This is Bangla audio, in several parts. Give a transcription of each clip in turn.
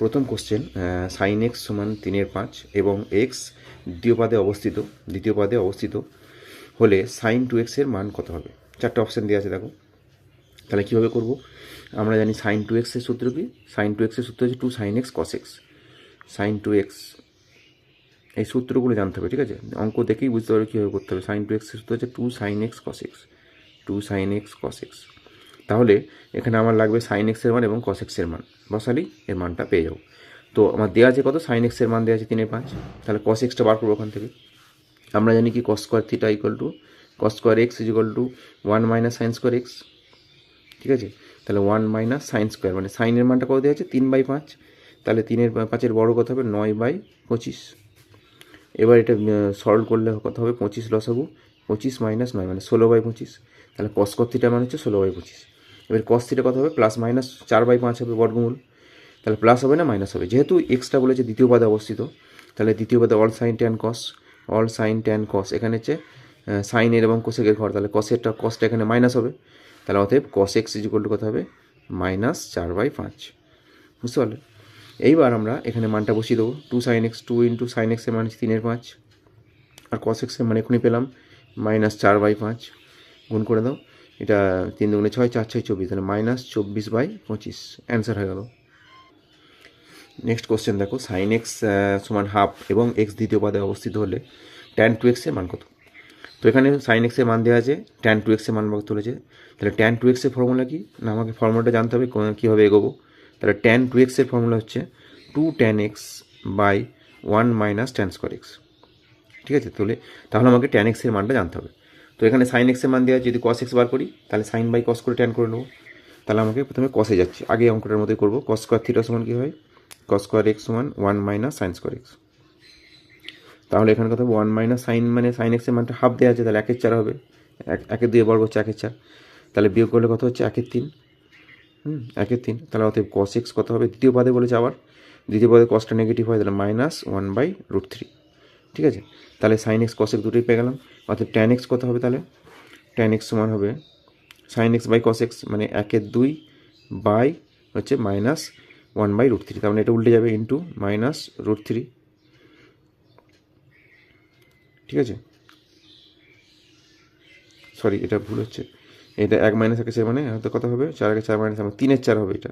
প্রথম কোশ্চেন, সাইন এক্স সমান 3/5 এবং এক্স দ্বিতীয় পদে অবস্থিত হলে সাইন 2x এর মান কত হবে? চারটে অপশান দেওয়া আছে, দেখো। তাহলে কীভাবে করব? আমরা জানি সাইন 2x এর সূত্র কি? সাইন 2x এর সূত্র হচ্ছে 2 sin x cos x। Sine 2x এই সূত্রগুলো জানতে হবে, ঠিক আছে? অঙ্ক দেখেই বুঝতে পারবে কীভাবে করতে হবে। সাইন 2x এর সূত্র হচ্ছে 2 sin x cos x, 2 sin x cos x। তাহলে এখানে আমার লাগবে সাইন এক্সের মান এবং কস এক্সের মান, বসালেই এর মানটা পেয়ে যাবো। তো আমার দেওয়া আছে কত? সাইন এক্সের মান দেওয়া আছে 3/5। তাহলে কস এক্সটা বার করবো ওখান থেকে। আমরা জানি কি cos square theta equal to cos square x equal to 1 minus sine square x, ঠিক আছে? তাহলে 1 মাইনাস সাইন স্কোয়ার মানে সাইনের মানটা কত দেওয়া আছে? 3/5। তাহলে 3/5 বড় কত হবে? 9/25। এবার এটা সলভ করলে কত হবে? 25 লসাগু, 25 মাইনাস 9 মানে 16/25। তাহলে কস স্কোয়ার থিটা মানে হচ্ছে 16/25। এবার কস থিটা কত হবে? প্লাস মাইনাস 4/5 হবে বর্গমূল। তাহলে প্লাস হবে না মাইনাস হবে? যেহেতু এক্সটা বলেছে দ্বিতীয় পদে অবস্থিত, তাহলে দ্বিতীয় পদে অল সাইন ট্যান কস, এখানে হচ্ছে সাইনের এবং কোসেকের ঘর, তাহলে কসটা এখানে মাইনাস হবে। তাহলে অতএব কস এক্স ইকুয়াল টু কত হবে? মাইনাস 4/5। বুঝতে পারলে? এইবার আমরা এখানে মানটা বসিয়ে দেবো। 2 sin x, 2 ইন্টু সাইন এক্সের মান হচ্ছে 3/5, আর কস এক্সের মান এখনই পেলাম মাইনাস 4/5। গুণ করে দাও, এটা 3 দুগুণে 6, 4 6 24, তাহলে মাইনাস 24/25 অ্যান্সার হয়ে গেল। নেক্সট কোশ্চেন দেখো, সাইন এক্স সমান হাফ এবং এক্স দ্বিতীয় পদে অবস্থিত হলে ট্যান 2x এর মান কত? তো এখানে সাইন এক্সের মান দেওয়া আছে, ট্যান 2x এর মান তুলেছে। তাহলে ট্যান 2x এর ফর্মুলা কি? না, আমাকে ফর্মুলাটা জানতে হবে কীভাবে এগোবো। তাহলে ট্যান 2x এর ফর্মুলা হচ্ছে 2 tan x by 1 minus tan square x, ঠিক আছে? তাহলে আমাকে ট্যান এক্স এর মানটা জানতে হবে। তো এখানে সাইন এক্সের মান দেওয়া, যদি কস এক্স বার করি তাহলে সাইন বাই কস করে ট্যান করে নেবো। তাহলে আমাকে প্রথমে কসে যাচ্ছি, আগে অঙ্কটার মধ্যে করবো। কস স্কোয়ার থিটা সমান কী হয়? কস স্কোয়ার এক্স সমান 1 মাইনাস সাইন স্কোয়ার এক্স। তাহলে এখানে কথা হবে 1 মাইনাস সাইন, মানে সাইন এক্সের মানটা হাফ দেওয়া আছে, তাহলে 1/4 হবে। 1/2 বর্গ হচ্ছে 1/4, তাহলে বিয়োগ করলে কত হচ্ছে? 1/3। 1/3। তাহলে অতএব কস এক্স কত হবে? দ্বিতীয় পদে বলেছে, আবার দ্বিতীয় পদে কসটা নেগেটিভ হয়, তাহলে মাইনাস 1/√3, ঠিক আছে? তাহলে সাইন এক্স কস এক্স দুটোই পেয়ে গেলাম। অর্থাৎ ট্যান এক্স কত হবে? তাহলে ট্যান এক্স সমান হবে sine x by cos x, মানে 1/2 বাই হচ্ছে মাইনাস 1/√3, তার মানে এটা উল্টে যাবে, ইন্টু মাইনাস √3, ঠিক আছে? সরি, এটা ভুল হচ্ছে, এটা 1 মাইনাস 1 মানে হয়তো কত হবে? 4 মাইনাস 3/4 হবে, এটা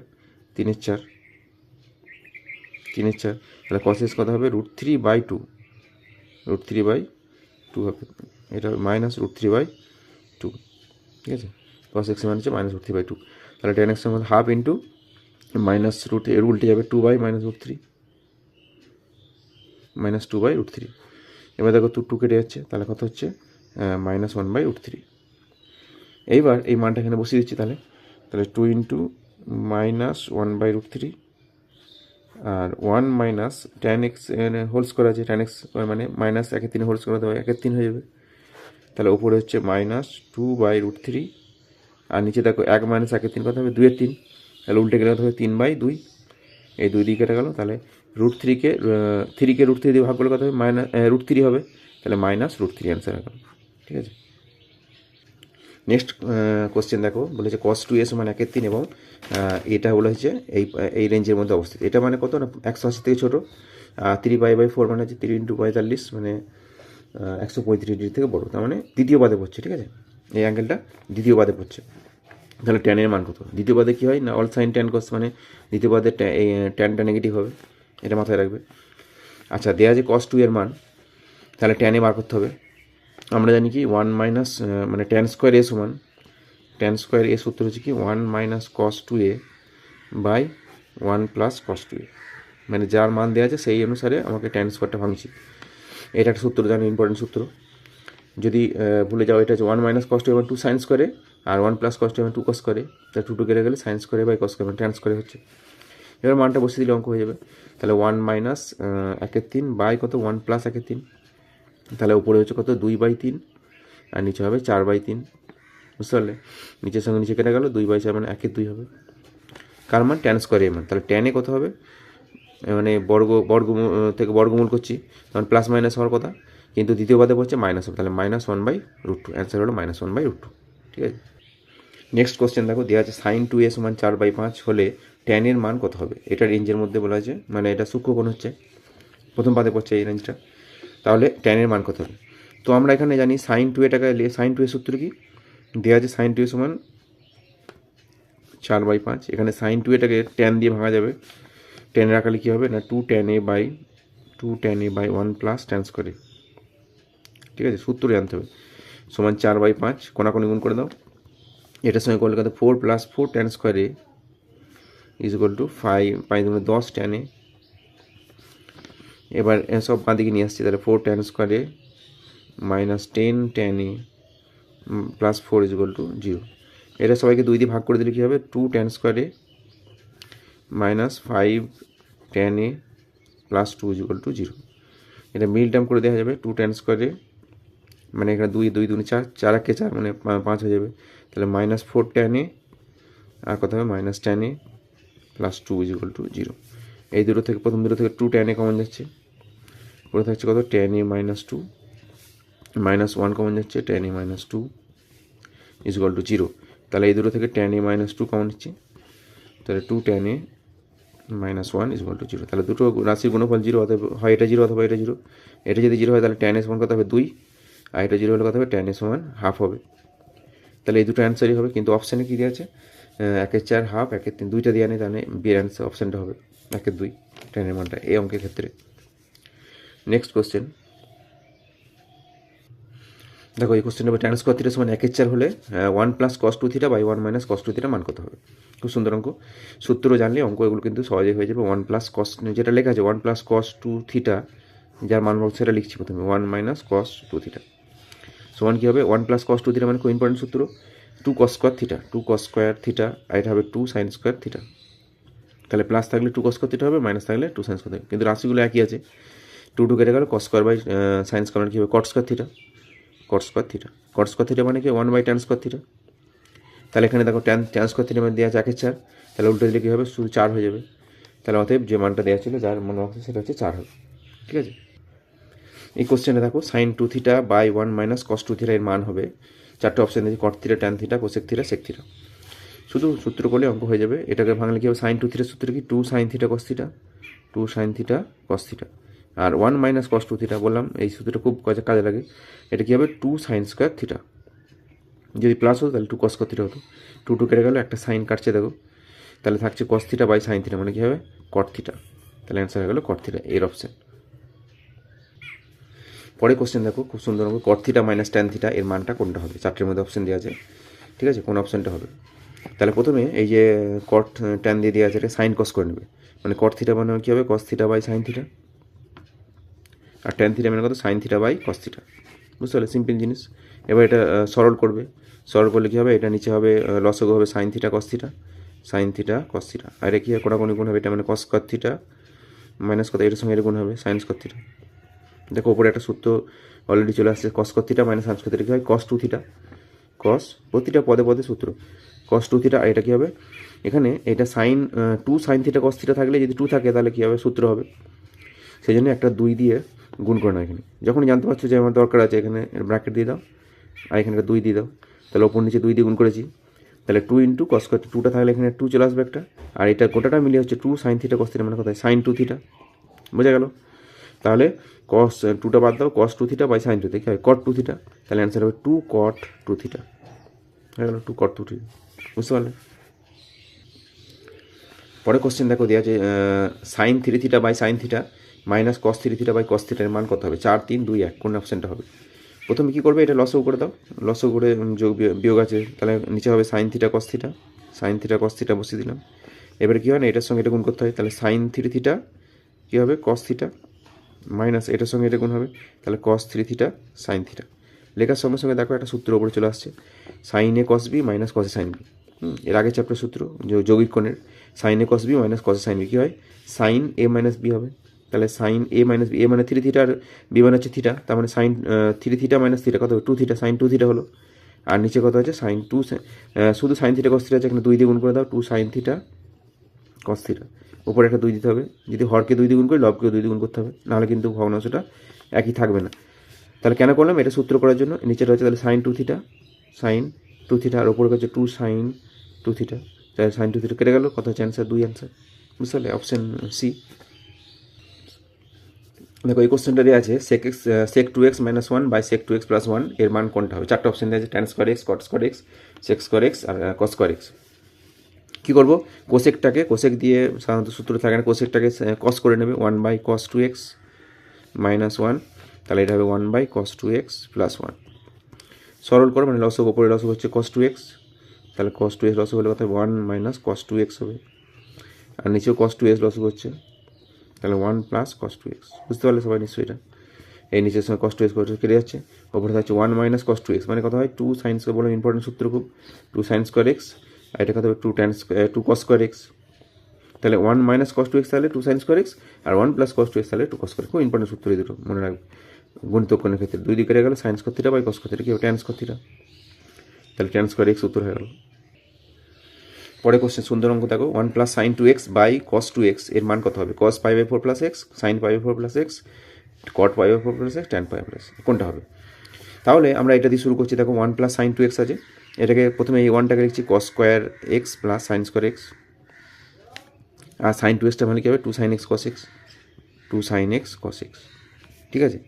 3/4। তাহলে কস এক্স কত হবে? √3/2, √3/2 হবে, এটা মাইনাস √3/2, ঠিক আছে? কস এক্স মানে হচ্ছে মাইনাস √3/2। তাহলে ট্যান এক্স মধ্যে হাফ ইন্টু মাইনাস এর উল্টে যাবে 2/-√3, মাইনাস 2/√3। এবার দেখো 2 কেটে যাচ্ছে, তাহলে কত হচ্ছে? মাইনাস 1/√3। এইবার এই মানটা এখানে বসিয়ে দিচ্ছি, তাহলে 2 ইন্টু মাইনাস 1/√3 আর 1 minus tan x whole square আছে, ট্যান এক্স মানে মাইনাস 1/3 হোল স্কোয়ার দেওয়া 1/3 হয়ে যাবে। তাহলে ওপরে হচ্ছে মাইনাস 2/√3, আর নিচে দেখো 1 মাইনাস 1/3 কত হবে? 2/3, তাহলে উল্টে গেলে কত হবে? 3/2। এই 2 দিয়ে কেটে গেল, তাহলে √3কে 3 দিয়ে ভাগ করলে কত হবে? মাইনাস √3 হবে, তাহলে মাইনাস √3 অ্যান্সার হবে, ঠিক আছে? নেক্সট কোশ্চেন দেখো, বলেছে কস 2a সমান 1/3 এবং এটা বলে হচ্ছে এই রেঞ্জের মধ্যে অবস্থিত। এটা মানে কত? না 180 থেকে ছোটো। 3π/4 মানে হচ্ছে 3 × 45 মানে 135 ডিগ্রি থেকে বড়ো, তার মানে দ্বিতীয় পদে পড়ছে, ঠিক আছে? এই অ্যাঙ্গেলটা দ্বিতীয় পদে পড়ছে। তাহলে ট্যানের মান কত? দ্বিতীয় পদে কী হয়? না অল সাইন ট্যান কস, মানে দ্বিতীয় পদে ট্যানটা নেগেটিভ হবে, এটা মাথায় রাখবে। আচ্ছা, দেওয়া আছে কস 2 এর মান, তাহলে ট্যানে বার করতে হবে। আমরা জানি কি 1 মাইনাস মানে ট্যান স্কোয়ার এ সমান, ট্যান স্কোয়ার এ সূত্র হচ্ছে কি 1 minus cos 2a by 1 plus cos 2a, মানে যার মান দেওয়া আছে সেই অনুসারে আমাকে ট্যান স্কোয়ারটা ভাঙছি। এটা একটা সূত্র জানি, ইম্পর্টেন্ট সূত্র। যদি ভুলে যাও, এটা হচ্ছে 1 মাইনাস কস 2 এবং 2 সাইন স্কোয়ারে, আর 1 প্লাস কস 2 এবং 2 কস স্কোয়ারে, তাহলে 2 কেটে গেলে সাইন স্কোয়ারে বাই কস স্কোয়ারে ট্যান স্কোয়ারে হচ্ছে। এবার মানটা বসিয়ে দিলে অঙ্ক হয়ে যাবে। তাহলে 1 মাইনাস 1/3 বাই কত? 1 প্লাস 1/3, তাহলে উপরে হচ্ছে কত? 2/3 আর নিচে হবে 4/3। বুঝতে পারলে? নিচের সঙ্গে নিচে কেটে গেল, 2/4 মানে 1/2 হবে। কার মান? ট্যান স্কোয়ার এর মান। তাহলে ট্যানে কত হবে? মানে বর্গমূল থেকে বর্গমূল করছি, তখন প্লাস মাইনাস হওয়ার কথা, কিন্তু দ্বিতীয় পদে পড়ছে মাইনাস হবে, তাহলে মাইনাস 1/√2, অ্যান্সার হলো মাইনাস 1/√2, ঠিক আছে? নেক্সট কোশ্চেন দেখো, দেওয়া আছে সাইন 2a সমান 4/5 হলে ট্যানের মান কত হবে, এটা রেঞ্জের মধ্যে বলা আছে, মানে এটা সূক্ষ্মকোণ হচ্ছে, প্রথম পাতে পড়ছে এই রেঞ্জটা। তাহলে ট্যানের মান কত হবে? তো আমরা এখানে জানি সাইন টু এটাকে, সাইন টু এর সূত্র কি দেওয়া আছে, সাইন টু এ সমান 4/5। এখানে সাইন টু এটাকে ট্যান দিয়ে ভাঙা যাবে, ট্যানের আকারে কী হবে না 2 tan a/2 1 প্লাস ট্যান স্কোয়ারে, ঠিক আছে, সূত্র জানতে হবে, সমান 4/5, কোনাকুনি গুণ করে দাও, এটার সঙ্গে করলে কত 4 + 4 ট্যান স্কোয়ারে is equal to 5 5 × 10 tan a। এবার সব বাঁ দিকে নিয়ে আসছি, তাহলে 4 tan স্কোয়ারে minus 10 tan a plus 4 is equal to 0। এটা সবাইকে 2 দিয়ে ভাগ করে দিলে কী হবে 2 tan স্কোয়ারে minus 5 tan a plus 2 is equal to 0। এটা মিল টার্ম করে দেওয়া যাবে, 2 tan স্কোয়ারে মানে এখানে 2 2 2 4, 4 একে 4 মানে 5 হয়ে যাবে, তাহলে মাইনাস 4 tan a আর কত হবে minus tan a plus 2 is equal to 0। এই দুটো থেকে, প্রথম দুটো থেকে 2 tan a কমন যাচ্ছে, পরে থাকছে কত tan a minus 2, minus 1 common যাচ্ছে, tan a minus 2 is equal to 0। তাহলে এই দুটো থেকে tan a মাইনাস 2 কমন হচ্ছে, তাহলে 2 tan a minus 1 is equal to 0। তাহলে দুটো রাশির গুণফল 0 অথবা হয় এটা 0 অথবা এটা 0। এটা যদি 0 হয় তাহলে tan a সমান কত হবে 2, আর এটা 0 হলে কত হবে tan a সমান হাফ হবে। তাহলে এই দুটো অ্যান্সারই হবে, কিন্তু অপশানে কী দেওয়া আছে 1/4 হাফ 1/3, দুইটা দেওয়া নেই, তাহলে বিয়ের অ্যান্সার অপশানটা হবে 1/2 tan এর মানটা এই অঙ্কের ক্ষেত্রে। নেক্সট কোশ্চেন দেখো, এই কোশ্চেন হবে tan স্কোয়ার থিটা সমান 1/4 হলে 1 + cos 2 θ / 1 - cos 2 θ মান কত হবে। খুব সুন্দর অঙ্ক, সূত্র জানলে অঙ্ক এগুলো কিন্তু সহজেই হয়ে যাবে। 1 + cos, যেটা লেখা আছে 1 + cos 2 θ, যার মান সেটা লিখছি প্রথমে 1 - cos 2 θ সমান কী হবে 1 + cos 2 θ মানে খুব ইম্পর্টেন্ট সূত্র 2 cos square theta, 2 cos square theta, আর এটা হবে 2 sin স্কোয়ার থিটা। তাহলে প্লাস থাকলে 2 cos স্কোয়ার থিটা হবে, মাইনাস থাকলে 2 sin স্কোয়ার থিটা, কিন্তু রাশিগুলো একই আছে, 2 কেটে গেল, cos স্কোয়ার sin স্কোয়ার কী হবে cot square theta, cot square theta, cot square theta মানে কি 1/tan স্কোয়ার থিটা। তাহলে এখানে দেখো tan স্কোয়ার থিটা মানে দেওয়া আছে 1/4, তাহলে উল্টো দিলে কী হবে শুধু 4 হয়ে যাবে। তাহলে অতএব যে মানটা দেওয়া ছিল, যার মান রাখছে সেটা হচ্ছে 4 হবে, ঠিক আছে। এই কোশ্চেনে দেখো sin 2 θ / 1 - cos 2 θ এর মান হবে, চারটে অপশান দিয়েছি cot θ, tan θ, cosec θ, sec θ। শুধু সূত্র করলে অঙ্ক হয়ে যাবে। এটাকে ভাঙলে কী হবে sin 2 θ সূত্র কি 2 sin θ cos θ, 2 sin θ cos θ, আর 1 - cos 2 θ বললাম, এই সূত্রটা খুব কাজে লাগে। এটা কী হবে 2 sin স্কোয়ার থিটা, যদি প্লাস হতো তাহলে 2 cos স্কোয়ার থিটা হতো, 2 কেটে গেল, একটা সাইন কাটছে দেখো, তাহলে থাকছে cos θ / sin θ মানে কী হবে cot θ। তাহলে অ্যান্সার হয়ে গেলো cot θ এর অপশান। পরে কোশ্চেন দেখো, খুব সুন্দর হবে cot θ - tan θ এর মানটা কোনটা হবে, চারটের মধ্যে অপশান দেওয়া আছে, ঠিক আছে, কোন অপশানটা হবে। তাহলে প্রথমে এই যে cot tan দিয়ে দেওয়া আছে, এটা সাইন কস করে নেবে, মানে cot θ মানে কী হবে cos θ / sin θ, আর tan θ মানে কত sin θ / cos θ, বুঝতে পারলে, সিম্পল জিনিস। এবার এটা সরল করবে, সরল করলে কী হবে, এটা নিচে হবে লসগু হবে sin θ cos θ, sin θ cos θ, আর এটা কী হয় কোনাকুনি গুণ হবে, এটা মানে cos স্কোয়ার থিটা মাইনাস কত, এটার সঙ্গে এটা গুণ হবে sin স্কোয়ার থ। দেখো উপরে একটা সূত্র অলরেডি চলে আসছে, cos স্কোয়ার থ - sin স্কোয়ার থ কী হয় cos 2 θ, cos প্রতিটা পদে পদে সূত্র cos 2 θ, আর এটা কী হবে এখানে এটা sin 2 sin θ cos θ থাকলে যদি 2 থাকে তাহলে কী হবে সূত্র হবে, সেই জন্য একটা 2 দিয়ে গুণ করে নাও এখানে, যখন জানতে পারছো যে আমার দরকার আছে এখানে ব্র্যাকেট দিয়ে দাও, আর এখানে একটা 2 দিয়ে দাও, তাহলে ওপর নিচে 2 দিয়ে গুণ করেছি, তাহলে 2 × cos স্কোয়ার 2টা থাকলে এখানে 2 চলে আসবে একটা, আর এটা গোটাটা মিলিয়ে হচ্ছে 2 sin θ cos θ মানে কোথায় sin 2 θ, বোঝা গেল। তাহলে cos 2টা বাদ দাও, cos 2 θ / sin 2 θ কী হয় cot 2 θ, তাহলে অ্যান্সার হবে 2 cot 2 θ, হয়ে গেল 2 cot 2 θ, বুঝতে পারলে। পরে কোশ্চেন দেখো দেওয়া আছে sin 3 θ / sin θ minus cos 3 θ / cos θ এর মান কত হবে, 4 3 2 1, কোন অপশানটা হবে। প্রথমে কী করবে, এটা লসগু করে দাও, লসগু করে যোগ বিয়োগ আছে, তাহলে নিচে হবে sin θ cos θ, sin θ cos θ বসিয়ে দিলাম। এবারে কী হয় না, এটার সঙ্গে এটা গুণ করতে হয়, তাহলে sin 3 θ কী হবে cos θ মাইনাস এটার সঙ্গে এটা গুণ হবে, তাহলে cos 3 θ sin θ। লেখার সঙ্গে সঙ্গে দেখো একটা সূত্র ওপরে চলে আসছে, sin a cos b minus cos a sin b। এর আগের চ্যাপ্টার সূত্র যৌগিক কোণের sin a cos b minus cos a sin b কী হয় sin a মাইনাস b হবে, তাহলে sin a minus b, a মানে 3 θ আর b মানে হচ্ছে থিটা, তার মানে sin 3 θ মাইনাস থিটা কত হবে 2 θ, sin 2 θ হলো, আর নিচে কত আছে sin 2, শুধু sin θ cos θ আছে, এখানে 2 দিয়ে গুণ করে দাও 2 sin θ cos θ, উপরে একটা 2 দিতে হবে, যদি হরকে 2 দিয়ে গুণ করি লবকেও 2 দিয়ে গুণ করতে হবে, নাহলে কিন্তু ভগ্নাংশটা একই থাকবে না। তাহলে কেন করলাম, এটা সূত্র করার জন্য। নিচেটা হচ্ছে তাহলে sin 2 θ, sin 2 θ, আর উপরে হচ্ছে 2 sin 2 θ, তাহলে সাইন 2 থিটা কেটে গেল, কত হচ্ছে অ্যান্সার? 2 অ্যান্সার। বুঝতে পারলে? Option C. দেখো এই কোশ্চেনটা দেওয়া আছে sec 2x - 1 by sec 2x + 1 এর মান কোনটা হবে? চারটা অপশন দেওয়া আছে, tan square x, cot square x, sec square x আর cos স্কোয়ার এক্স। কী করবো? কোসেক দিয়ে সাধারণত সূত্র থাকে না, কোসেকটাকে cos করে নেবে, 1 বাই cos 2x - 1, তাহলে এটা হবে 1 বাই cos 2x + 1। সরল করো, মানে লসক, ওপরে লসক হচ্ছে cos 2x, তাহলে cos 2x লসক হলে কথা 1 - cos 2x হবে, আর নিচেও cos 2x লসক হচ্ছে, তাহলে 1 + cos 2x। বুঝতে পারলে সবাই নিশ্চয়ই? এটা এই নিচের সঙ্গে cos 2x কেটে যাচ্ছে, ওপরে থাকছে 1 - cos 2x, মানে কথা হয় 2 sin স্কোয়ার, বলে ইম্পর্টেন্ট সূত্র খুব, 2 sin স্কোয়ার এক্স, আর এটা কথা হবে 2 cos স্কোয়ার এক্স। তাহলে 1 - cos 2x তাহলে 2 sin স্কোয়ার এক্স, আর 1 + cos 2x তাহলে 2 cos স্কোয়ার। খুব ইম্পর্টেন্ট সূত্র এই দুটো মনে রাখবে গণিতজ্ঞের ক্ষেত্রে। 2 দিকে কেটে গেলে sin square theta by cos square theta, কি হবে? tan স্কোয়ার থিটা, তাহলে tan স্কোয়ার এক্স উত্তর হয়ে গেল। পরে কোশ্চেন সুন্দর অঙ্ক দেখো, 1 + sin 2x by cos 2x এর মান কত হবে? cos π/4 + x, sin π/4 + x, cot π/4 + x, tan π/4 + x, কোনটা হবে? তাহলে আমরা এটা দিয়ে শুরু করছি। দেখো 1 + sin 2x আছে, এটাকে প্রথমে এই 1টাকে লিখছি cos square x plus sine square x, আর sin 2xটা মানে কী হবে? 2 sin x cos x, 2 sin x cos x, ঠিক আছে?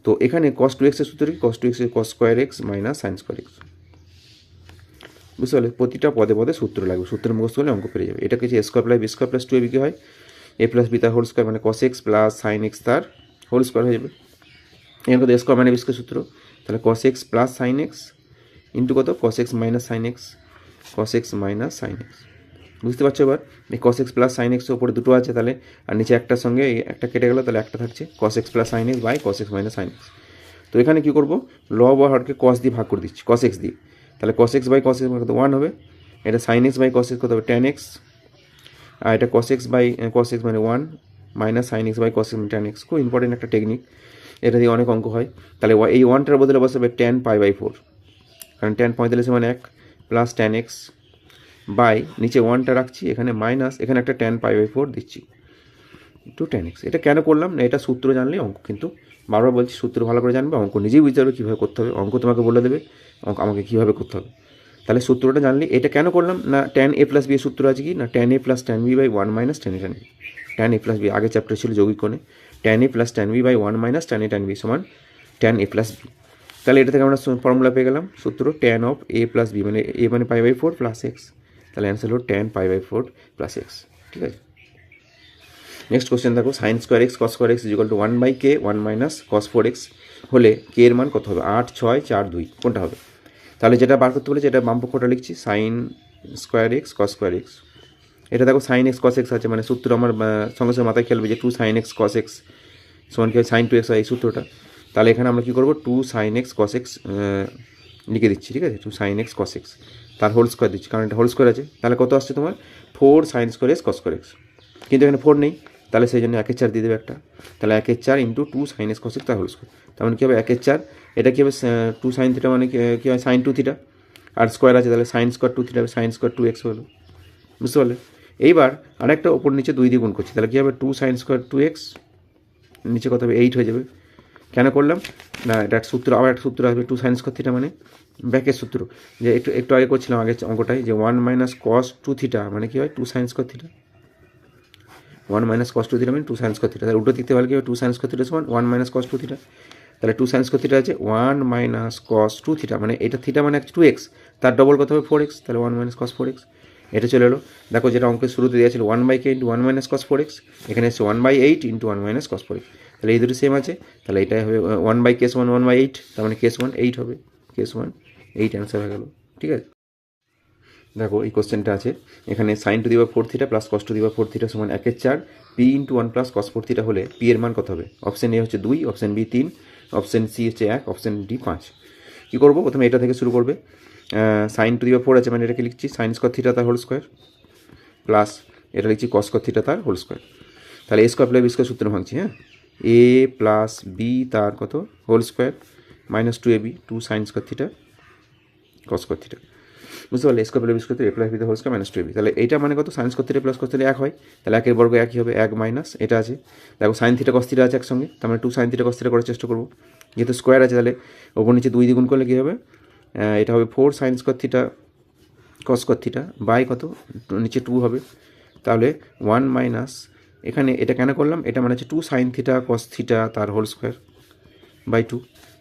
তো এখানে cos 2x এর সূত্র কি? cos 2x cos square x minus sine square x. বুঝতে পারলে? প্রতিটা পদে পদে সূত্র লাগবে, সূত্র মুখস্থ হলে অঙ্ক পেরে যাবে। এটা কিছু a² + b² + 2ab কি হয়? a + b তার হোল স্কোয়ার মানে cos x plus sine x তার হোল স্কোয়ার হয়ে যাবে। এখানে কত? a² - b² সূত্র, তাহলে cos x plus sine x into কত? cos x minus sine x, cos x minus sine x. বুঝতে পারছো? এবার এই cos x প্লাস সাইন এক্সের ওপরে দুটো আছে, তাহলে আর নিচে একটার সঙ্গে একটা কেটে গেল, তাহলে একটা থাকছে cos x plus sine x by cos x minus sine x. তো এখানে কী করবো? লব আর হরকে cos দিয়ে ভাগ করে দিচ্ছি, cos x দিয়ে, তাহলে cos x by cos x কত? 1 হবে। এটা sin x by cos x কত হবে? tan x, আর এটা cos x by cos x মানে 1 minus sin x by cos x মানে tan x। খুব ইম্পর্টেন্ট একটা টেকনিক, এটা দিয়ে অনেক অঙ্ক হয়। তাহলে এই 1টার বদলে বসাবে tan π/4, কারণ tan 45 মানে 1 প্লাস tan x বাই নিচে 1টা রাখছি, এখানে মাইনাস, এখানে একটা tan π/4 দিচ্ছি টু tan x। এটা কেন করলাম না? এটা সূত্র জানলে অঙ্ক, কিন্তু বারবার বলছি সূত্র ভালো করে জানবে, অঙ্ক নিজেই বুঝতে পারবে কীভাবে করতে হবে। অঙ্ক তোমাকে বলে দেবে অঙ্ক আমাকে কীভাবে করতে হবে, তাহলে সূত্রটা জানলে। এটা কেন করলাম না? tan a + b এর সূত্র আছে কি না? tan a + tan b by 1 - tan a tan b। tan a + b আগে চ্যাপ্টার ছিল যৌগিক কোণে, tan a + tan b by 1 - tan a tan b সমান tan a + b। তাহলে এটা থেকে আমরা ফর্মুলা পেয়ে গেলাম সূত্র, tan of a + b মানে a মানে π/4 প্লাস এক্স, তাহলে অ্যান্সার হলো tan π/4 প্লাস এক্স। ঠিক আছে, নেক্সট কোশ্চেন দেখো, sign square x cos square x = 1/k 1 - cos 4x হলে কে এর মান কত হবে? 8, 6, 4, 2 কোনটা হবে? তাহলে যেটা বার করতে বলেছে, এটা বাম পক্ষটা লিখছি sign square x cos square x. এটা দেখো সাইন এক্স cos এক্স আছে, মানে সূত্র আমার সঙ্গে সঙ্গে মাথায় খেলবে যে 2 sin x cos x সমান কি হয়? sin 2x হয় এই সূত্রটা। তাহলে এখানে আমরা কী করবো? 2 sin x cos x লিখে দিচ্ছি, ঠিক আছে? 2 sin x cos x তার হোল স্কোয়ার দিচ্ছি, কারণ এটা হোল স্কোয়ার আছে। তাহলে কত আসছে তোমার? 4 sin square x cos square x, কিন্তু এখানে 4 নেই, তাহলে সেই জন্য 1/4 দিয়ে দেবে একটা। তাহলে 1/4 into 2 sin x cos x তার হোল স্কোয়ার, তার মানে কী হবে? 1/4, এটা কী হবে? 2 sin থিটা মানে কী হয়? sin 2 থিটা, আর স্কোয়ার আছে, তাহলে sin স্কোয়ার 2 থিটা হবে sin স্কোয়ার 2x হলো। বুঝতে পারলে? এইবার আরেকটা ওপর নিচে 2 দিয়ে গুণ করছি, তাহলে কী হবে? 2 sin স্কোয়ার 2x, নিচে কত হবে? 8 হয়ে যাবে। কেন করলাম না? এটা সূত্র, আবার একটা সূত্র আসবে 2 sin স্কোয়ার থিটা মানে ব্যাকের সূত্র, যে একটু আগে করছিলাম আগের অঙ্কটাই, যে 1 - cos 2 থিটা মানে কী হয়? 2 sin square theta. 1 - cos 2 theta মানে 2 sin স্কোয়ার থিটা। তাহলে উল্টো দিকতে ভালো কী হবে? 2 sin স্কোয়ার থিটা সমান 1 - cos 2 থিটা। তাহলে 2 sin স্কোয়ার থিটা আছে 1 - cos 2 থিটা, মানে এটা থিটা মানে 2x, তার ডবল কত হবে? 4x, তাহলে 1 - cos 4x। এটা চলে এলো। দেখো যেটা অঙ্কের শুরুতে দেওয়া ছিল 1/k × 1 - cos 4x, এখানে এসছে 1/8 × 1 - cos 4x। তাহলে এই দুটো সেম আছে, তাহলে এটাই হবে 1/k সমান 1/8, তার মানে k সমান 8 হবে, k সমান 8 অ্যান্সার হয়ে গেল। ঠিক আছে, দেখো এই কোশ্চেনটা আছে, এখানে sin to the power 4 theta plus cos to the power 4 theta সমান 1/4 p × 1 + cos 4 থিটা হলে p এর মান কত হবে? অপশন এ হচ্ছে 2, অপশন বি 3, অপশন সি হচ্ছে 1, অপশন ডি 5। কী করবো? প্রথমে এটা থেকে শুরু করবে। sin টু দি পাওয়ার 4 আছে, মানে এটাকে লিখছি sin স্কোয়ার থিটা তার হোল স্কোয়ার, প্লাস এটা লিখছি cos স্কোয়ার থিটা তার হোল স্কোয়ার। তাহলে a² + b² সূত্র ভাঙছি, হ্যাঁ, a + b তার কত whole square minus 2ab 2 sin square theta cos square theta. বুঝতে পারলে? a² + b² a + b তার হোল স্কোয়ার মাইনাস 2ab, তাহলে এইটা মানে কত? sin square theta plus cos থিটা 1 হয়, তাহলে 1 এর বর্গ 1ই হবে, 1 মাইনাস এটা আছে। দেখো sin থিটা cos থিটা আছে একসঙ্গে, তার মানে 2 sin থিটা cos থিটা করার চেষ্টা করবো, যেহেতু স্কোয়ার আছে, তাহলে ওপর নিচে 2 দিয়ে গুণ করলে কী হবে? এটা হবে 4 sin square theta cos square theta by কত, নিচে 2 হবে। তাহলে 1 মাইনাস, এখানে এটা কেন করলাম, এটা মানে হচ্ছে 2 সাইন থিটা কস থিটা তার হোল স্কোয়ার বাই 2,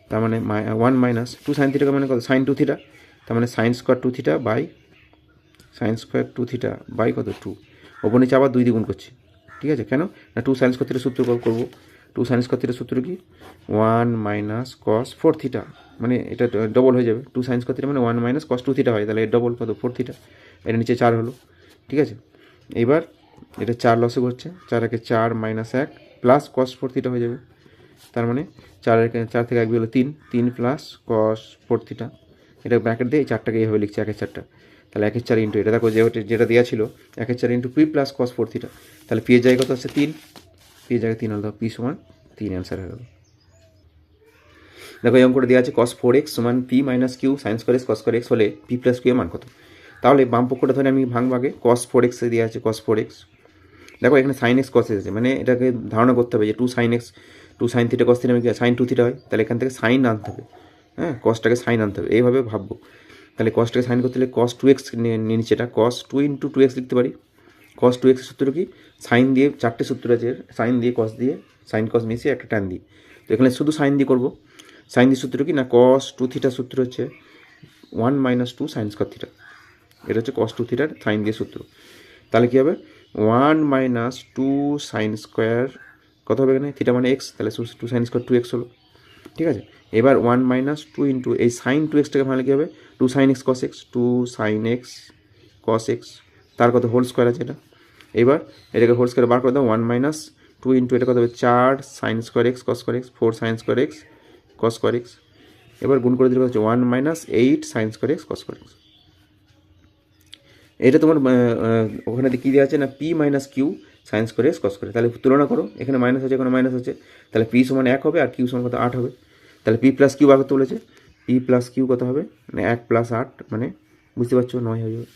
তার মানে 1 মাইনাস 2 সাইন থিটা মানে কত, সাইন 2 থিটা, তার মানে sine square 2 theta by sine square 2 theta by কত 2, ওপর নিচে আবার 2 দ্বিগুণ করছি, ঠিক আছে। কেন না 2 সাইন স্কোয়ার থিটা সূত্র করবো, 2 সাইন স্কোয়ার থিটা সূত্র কি 1 মাইনাস কস 4 থিটা, মানে এটা ডবল হয়ে যাবে, 2 সাইন স্কোয়ার থিটা মানে 1 মাইনাস কস 2 থিটা হয়, তাহলে এর ডবল কত 4 থিটা, এটা নিচে 4 হলো, ঠিক আছে। এবার এটা 4 লসে করছে, 4 একে 4 মাইনাস 1 প্লাস কস 4 থিটা হয়ে যাবে, তার মানে 4 থেকে 1 হলো 3 প্লাস কস 4 থিটা, এটা ব্র্যাকেট দিয়ে এই 4টাকে এইভাবে লিখছি 1/4টা, তাহলে 1/4 ইন্টু এটা দেখো যেটা দেওয়া ছিল 1/4 into P plus cos 4 theta, তাহলে পি এর জায়গায় কত আছে 3, পি এর জায়গায় 3 হলো, পি সমান 3 অ্যান্সার হয়ে গেল। দেখো এরকম করে দেওয়া আছে cos 4x সমান P minus Q sine square x cos square x হলে পি প্লাস কিউ এর মান কত। তাহলে বাম পক্ষটা ধরে আমি ভাঙবো আগে, cos 4x এ দেওয়া আছে cos 4x, দেখো এখানে সাইন এক্স কস আছে, মানে এটাকে ধারণা করতে হবে যে 2 sine x 2 sine theta cos theta মানে সাইন 2 থিটা হয়, তাহলে এখান থেকে সাইন আনতে হবে, হ্যাঁ কসটাকে সাইন আনতে হবে, এইভাবে ভাববো। তাহলে কসটাকে সাইন করতে হলে cos 2x নিচেটা cos 2 ইন্টু 2x লিখতে পারি। cos 2x এর সূত্র কি, সাইন দিয়ে 4টে সূত্র আছে, সাইন দিয়ে কস দিয়ে সাইন কস মিশিয়ে একটা টান দিই, তো এখানে শুধু সাইন দিয়ে করবো। সাইন দিয়ে সূত্র কি না cos 2 থিটার সূত্র হচ্ছে 1 মাইনাস 2 সাইন স্কোয়ার থিটা, এটা হচ্ছে cos 2 থিটার সাইন দিয়ে সূত্র, তাহলে কী হবে 1 মাইনাস 2 সাইন স্কোয়ার কত হবে এখানে থিটা মানে এক্স, তাহলে 2 সাইন স্কোয়ার 2x হলো, ঠিক আছে। এবার 1 মাইনাস 2 ইন্টু এই সাইন 2xটাকে ভাঙলে কী হবে 2 sine x cos x, 2 sine x cos x, তার কত হোল স্কোয়ার আছে এটা, এবার এটাকে হোল স্কোয়ার বার করে দাও, 1 মাইনাস 2 ইন্টু এটা কত হবে 4 sine square x cos square x, 4 sine square x cos square x, এবার গুণ করে দিলে হচ্ছে 1 minus 8 sine square x cos square x. এটা তোমার ওখানে কী দেওয়া আছে না P minus Q sine square x cos square, তাহলে তুলনা করো, এখানে মাইনাস আছে এখানে মাইনাস আছে, তাহলে পি সমান 1 হবে আর কিউ সমান কত 8 হবে, তাহলে পি প্লাস কিউ বার করতে বলেছে, পি প্লাস কিউ কত হবে মানে 1 প্লাস 8 মানে বুঝতে পারছো 9 হয়ে যাবে।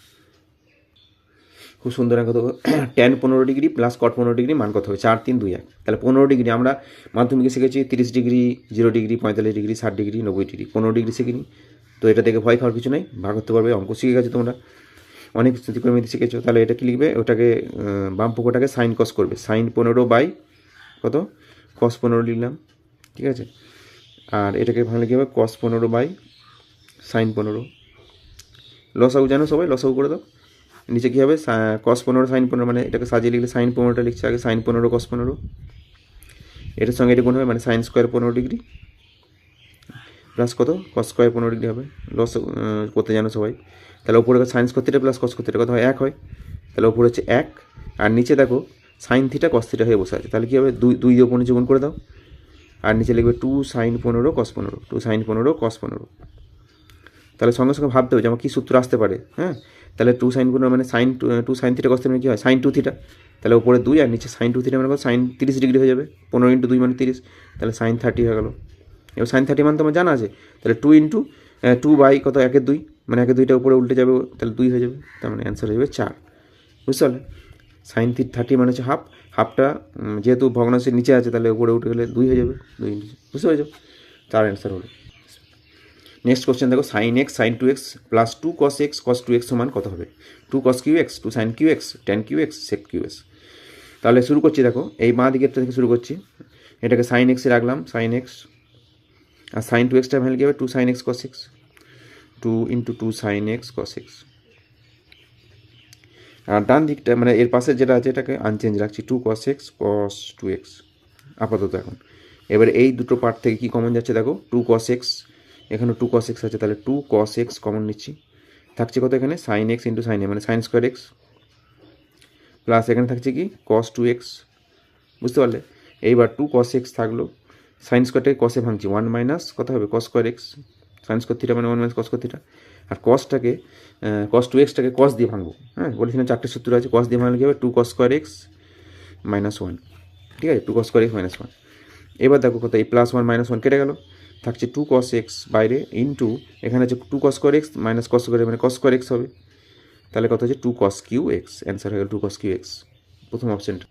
খুব সুন্দর কত tan 15 degree plus cot 15 degree মান কত হবে 4 3 2 1, তাহলে 15 ডিগ্রি আমরা মাধ্যমিকে শিখেছি 30 degree 0 degree 45 degree 60 degree 90 degree, 15 degree শিখিনি, তো এটা থেকে ভয় খাওয়ার কিছু নেই, ভাগ করতে পারবে, অঙ্ক শিখে গেছো তোমরা, অনেক ত্রিকোণমিতি শিখেছো, তাহলে এটা কি লিখবে, ওটাকে বাম পক্ষটাকে সাইন কস করবে, সাইন 15 বাই কত cos 15 লিখলাম, ঠিক আছে, আর এটাকে ভাঙলে কী হবে cos 15 বাই সাইন 15, লসাগু জানো সবাই, লসাগু করে দাও, নিচে কী হবে cos 15 সাইন 15, মানে এটাকে সাজিয়ে লিখলে সাইন 15টা লিখছে আগে, সাইন 15 cos 15, এটার সঙ্গে এটা গুণ হবে মানে সাইন স্কোয়ার 15 ডিগ্রি প্লাস কত cos স্কোয়ার 15 ডিগ্রি হবে, লস করতে জানো সবাই, তাহলে ওপরে sine square theta plus cos theta কত হয় 1 হয়, তাহলে ওপরে হচ্ছে 1 আর নিচে দেখো সাইন থিটা cos থিটা হয়ে বসে আছে, তাহলে কী হবে 2 দিয়ে ওপর নিচে গুণ করে দাও, আর নিচে লিখবে 2 সাইন 15 cos 15, 2 সাইন 15 cos 15, তাহলে সঙ্গে সঙ্গে ভাবতে হবে যে আমার কী সূত্র আসতে পারে, হ্যাঁ তাহলে 2 সাইন 15 মানে sine 2 sine theta cos theta মানে কী হয় সাইন 2 থিটা, তাহলে উপরে 2 আর নিচে সাইন 2 থিটা মানে কত সাইন 30 ডিগ্রি হয়ে যাবে, 15 ইন্টু 2 মানে 30, তাহলে সাইন 30 হয়ে গেল। এবার সাইন 30 মানে তোমার জানা আছে, তাহলে 2 ইন্টু 2 বাই কত 1 2 মানে 1 2টা উপরে উল্টে যাবে, তাহলে 2 হয়ে যাবে, তার মানে অ্যান্সার হয়ে যাবে 4, বুঝতে পারলে। সাইন 30 মানে হচ্ছে হাফ, হাফটা যেহেতু ভগ্নাংশের নিচে আছে তাহলে উপরে উঠে গেলে 2 হয়ে যাবে, 2 ইন্টু, বুঝতে পেরেছো, 4 অ্যান্সার হলো। নেক্সট কোশ্চেন দেখো sine x sine 2x plus 2 cos x cos 2x সমান কত হবে, 2 cos QX 2 sin QX tan QX sec QS। তাহলে শুরু করছি, দেখো এই বাঁ দিকের থেকে শুরু করছি, এটাকে সাইন এক্সে রাখলাম সাইন এক্স, আর সাইন 2xটা ভ্যালু কী হবে 2 sin x cos x, 2 into 2 sin x cos x, আর ডান দিকটা মানে এর পাশে যেটা আছে এটাকে আনচেঞ্জ রাখছি 2 cos x cos 2x আপাতত এখন। এবার এই দুটো পার্ট থেকে কি কমন যাচ্ছে দেখো 2 cos x, এখানে 2 cos x আছে, তাহলে 2 cos x কমন নিচ্ছি, থাকছে কত এখানে সাইন এক্স ইন্টু সাইন এ মানে সাইন স্কোয়ার এক্স, প্লাস এখানে থাকছে কি cos 2x, বুঝতে পারলে। এইবার 2 cos x থাকলো, সাইন স্কোয়ারটাকে কসে ভাঙছি 1 মাইনাস কত হবে cos square x, sine square theta মানে 1 মাইনাস cos স্কোয়ার থিটা, আর কসটাকে cos 2xটাকে cos দিয়ে ভাঙবো, হ্যাঁ বলেছিলাম 4টে সূত্র আছে, cos দিয়ে ভাঙলে কী হবে 2 cos স্কোয়ার এক্স মাইনাস 1, ঠিক আছে 2 cos স্কোয়ার এক্স মাইনাস 1। এবার দেখো কত এই প্লাস 1 মাইনাস 1 কেটে গেল, থাকছে 2 cos x বাইরে ইন্টু এখানে হচ্ছে 2 cos square x minus cos square মানে cos স্কোয়ার এক্স হবে, তাহলে কত হচ্ছে 2 cos কিউ এক্স, অ্যান্সার হয়ে গেল 2 cos কিউ এক্স, প্রথম অপশানটা।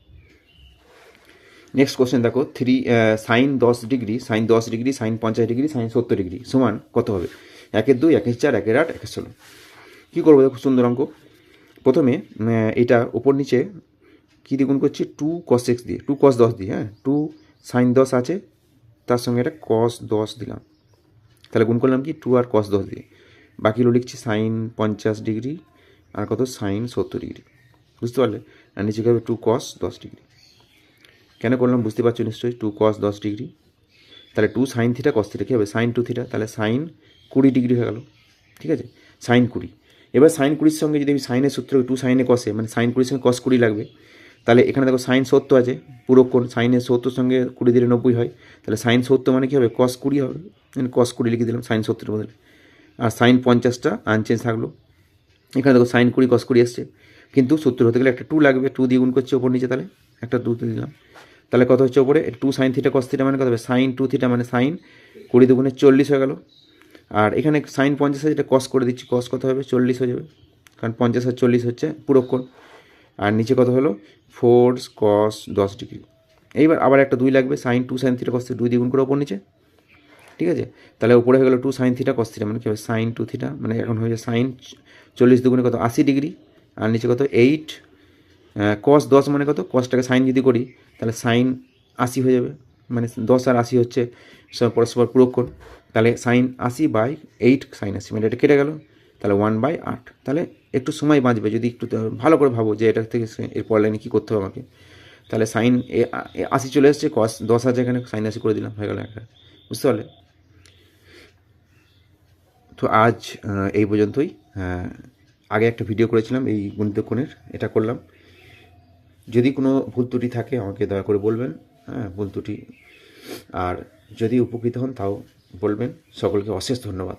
নেক্সট কোশ্চেন দেখো sine 10 degree sine 10 degree sine 50 degree sine 70 degree সমান কত হবে, 1 2 1 4 1 8 1 16। কী করবো দেখো, সুন্দর অঙ্ক। প্রথমে এটা ওপর নিচে কী দিয়ে গুণ করছি, 2 cos x দিয়ে, 2 cos 10 দিয়ে, হ্যাঁ 2 sin 10 আছে, তার সঙ্গে একটা cos 10 দিলাম, তাহলে গুণ করলাম কি 2 আর cos 10 দিয়ে। বাকিগুলো লিখছি sin 50 ডিগ্রি আর কত sin 70 ডিগ্রি, বুঝতে পারলে। আর নিচে কী হবে 2 cos 10 ডিগ্রি। কেন করলাম বুঝতে পারছো নিশ্চয়ই, 2 cos 10 ডিগ্রি, তাহলে 2 sin থিটা cos থিটা কী হবে sin 2 থিটা, তাহলে sin 20 ডিগ্রি হয়ে গেল, ঠিক আছে, sin 20। এবার sin 20-র সঙ্গে যদি আমি সাইনের সূত্র 2 sin cos মানে sin 20-র সঙ্গে cos 20 লাগবে, তাহলে এখানে দেখো sin 70 আছে, পুরো কোণ সাইনের 70 সঙ্গে 20 দিলে 90 হয়, তাহলে sin 70 মানে কী হবে cos 20 হবে, cos 20 লিখে দিলাম sin 70-এর বদলে। আর sin 50টা আনচেঞ্জ থাকলো, এখানে দেখো sin 20 cos 20 এসছে, কিন্তু সূত্র হতে গেলে একটা 2 লাগবে, 2 দিয়ে গুণ করছে ওপর নিচে, তাহলে একটা 2 দিলাম, তাহলে কত হচ্ছে ওপরে 2 sin থিটা cos থিটা মানে কত হবে sin 2 থিটা মানে sin 20 দুগুণে 40 হয়ে গেল। আর এখানে sin 50 আছে, যেটা cos করে দিচ্ছি, cos কত হবে 40 হয়ে যাবে, কারণ 50 আর 40 হচ্ছে পুরো কোণ। আর নিচে কত হলো 4 cos 10 ডিগ্রি। এইবার আবার একটা 2 লাগবে, sin 2 sin theta cos theta 2 দিয়ে গুণ করে ওপর নিচে, ঠিক আছে, তাহলে উপরে হয়ে গেল 2 sin থিটা cos থিটা মানে কী হবে sin 2 থিটা, মানে এখন হয়ে যায় sin 40 দুগুণে কত 80 ডিগ্রি। আর নিচে কত 8 cos 10 মানে কত, cosটাকে sin যদি করি তাহলে sin 80 হয়ে যাবে, মানে 10 আর 80 হচ্ছে পরস্পর পূরক কোণ, তাহলে sin 80/8 sin 80 মানে এটা কেটে গেল, তাহলে 1/8। তাহলে একটু সময় বাঁচবে যদি একটু ভালো করে ভাবো যে এটা থেকে এর পরের লাইনে কী করতে হবে আমাকে। তাহলে sin 80 চলে এসছে, cos 10 আছে এখানে, sin 80 করে দিলাম, হয়ে গেল একটা, বুঝতে পারলে। তো আজ এই পর্যন্তই। আগে একটা ভিডিও করেছিলাম এই গণিত কোণের, এটা করলাম। যদি কোনো ভুল ত্রুটি থাকে আমাকে দয়া করে বলবেন, হ্যাঁ ভুল ত্রুটি, আর যদি উপকৃত হন তাও বলবেন। সকলকে অশেষ ধন্যবাদ।